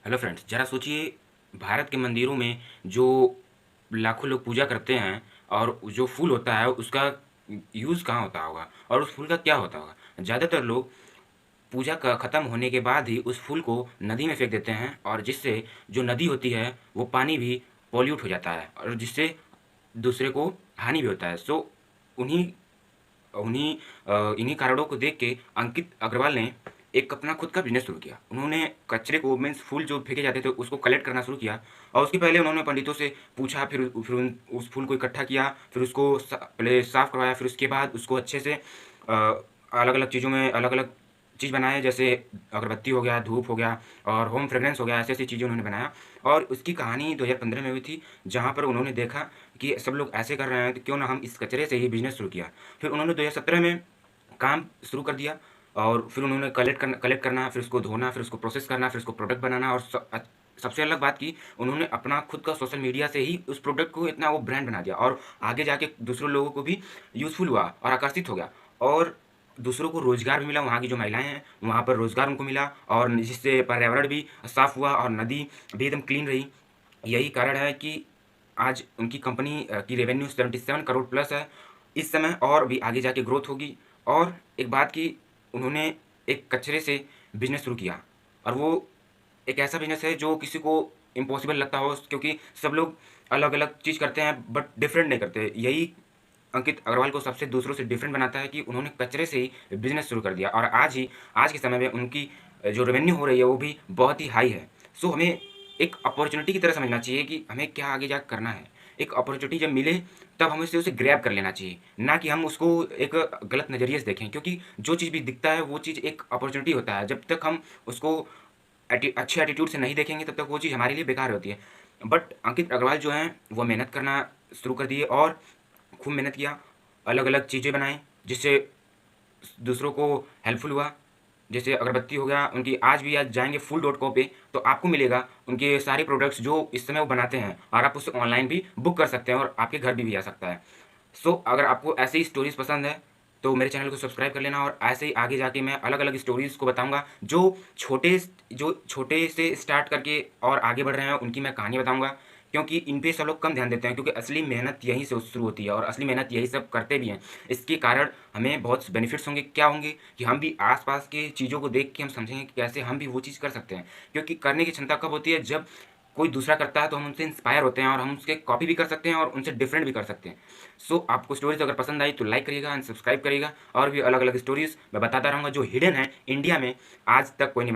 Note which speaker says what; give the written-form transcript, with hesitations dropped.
Speaker 1: Hello friends, ज़रा सोचिए। भारत के मंदिरों में जो लाखों लोग पूजा करते हैं और जो फूल होता है उसका यूज़ कहाँ होता होगा और उस फूल का क्या होता होगा। ज़्यादातर लोग पूजा का ख़त्म होने के बाद ही उस फूल को नदी में फेंक देते हैं और जिससे जो नदी होती है वो पानी भी पॉल्यूट हो जाता है और जिससे दूसरे को हानि भी होता है। सो उन्हीं उन्हीं इन्हीं कारणों को देख के अंकित अग्रवाल ने एक अपना खुद का बिजनेस शुरू किया। उन्होंने कचरे को मीन्स फूल जो फेंके जाते थे उसको कलेक्ट करना शुरू किया और उसके पहले उन्होंने पंडितों से पूछा, फिर उस फूल को इकट्ठा किया, फिर उसको पहले साफ़ करवाया, फिर उसके बाद उसको अच्छे से अलग अलग चीज़ों में अलग अलग चीज़ बनाए, जैसे अगरबत्ती हो गया, धूप हो गया और होम फ्रेग्रेंस हो गया। ऐसी ऐसी चीज़ें उन्होंने बनाया और उसकी कहानी 2015 में हुई थी, जहाँ पर उन्होंने देखा कि सब लोग ऐसे कर रहे हैं तो क्यों ना हम इस कचरे से ही बिजनेस शुरू किया। फिर उन्होंने 2017 में काम शुरू कर दिया और फिर उन्होंने कलेक्ट करना, फिर उसको धोना, फिर उसको प्रोसेस करना, फिर उसको प्रोडक्ट बनाना और सबसे अलग बात की उन्होंने अपना खुद का सोशल मीडिया से ही उस प्रोडक्ट को इतना वो ब्रांड बना दिया और आगे जाके दूसरों लोगों को भी यूज़फुल हुआ और आकर्षित हो गया और दूसरों को रोज़गार भी मिला। वहाँ की जो महिलाएं हैं वहाँ पर रोज़गार उनको मिला और जिससे पर्यावरण भी साफ़ हुआ और नदी भी एकदम क्लीन रही। यही कारण है कि आज उनकी कंपनी की रेवेन्यू 77 करोड़ प्लस है इस समय और भी आगे जाके ग्रोथ होगी। और एक बात की, उन्होंने एक कचरे से बिजनेस शुरू किया और वो एक ऐसा बिजनेस है जो किसी को इम्पॉसिबल लगता हो, क्योंकि सब लोग अलग अलग चीज़ करते हैं बट डिफरेंट नहीं करते। यही अंकित अग्रवाल को सबसे दूसरों से डिफरेंट बनाता है कि उन्होंने कचरे से ही बिजनेस शुरू कर दिया और आज के समय में उनकी जो रेवेन्यू हो रही है वो भी बहुत ही हाई है। सो हमें एक अपॉर्चुनिटी की तरह समझना चाहिए कि हमें क्या आगे जाकर करना है। एक अपॉर्चुनिटी जब मिले तब हमें उसे ग्रैब कर लेना चाहिए, ना कि हम उसको एक गलत नज़रिए से देखें, क्योंकि जो चीज़ भी दिखता है वो चीज़ एक अपॉर्चुनिटी होता है। जब तक हम उसको अच्छे एटीट्यूड से नहीं देखेंगे तब तक वो चीज़ हमारे लिए बेकार होती है। बट अंकित अग्रवाल जो हैं वो मेहनत करना शुरू कर दिए और खूब मेहनत किया, अलग अलग चीज़ें बनाई जिससे दूसरों को हेल्पफुल हुआ। जैसे अगरबत्ती हो गया, उनकी आज भी आज जाएंगे full.co पे तो आपको मिलेगा उनके सारे प्रोडक्ट्स जो इस समय वो बनाते हैं और आप उससे ऑनलाइन भी बुक कर सकते हैं और आपके घर भी आ सकता है। सो अगर आपको ऐसे ही स्टोरीज़ पसंद है तो मेरे चैनल को सब्सक्राइब कर लेना और ऐसे ही आगे जाके मैं अलग अलग स्टोरीज़ को बताऊंगा। जो छोटे से स्टार्ट करके और आगे बढ़ रहे हैं उनकी मैं कहानी बताऊंगा, क्योंकि इन पे सब लोग कम ध्यान देते हैं, क्योंकि असली मेहनत यहीं से शुरू होती है और असली मेहनत यही सब करते भी हैं। इसके कारण हमें बहुत बेनिफिट्स होंगे। क्या होंगे कि हम भी आसपास की चीज़ों को देख के हम समझेंगे कि कैसे हम भी वो चीज़ कर सकते हैं, क्योंकि करने की क्षमता कब होती है, जब कोई दूसरा करता है तो हम उनसे इंस्पायर होते हैं और हम उसके कॉपी भी कर सकते हैं और उनसे डिफरेंट भी कर सकते हैं। सो आपको स्टोरीज अगर पसंद आई तो लाइक करिएगा एंड सब्सक्राइब करिएगा और भी अलग अलग स्टोरीज मैं बताता रहूँगा जो हिडन है इंडिया में, आज तक कोई नहीं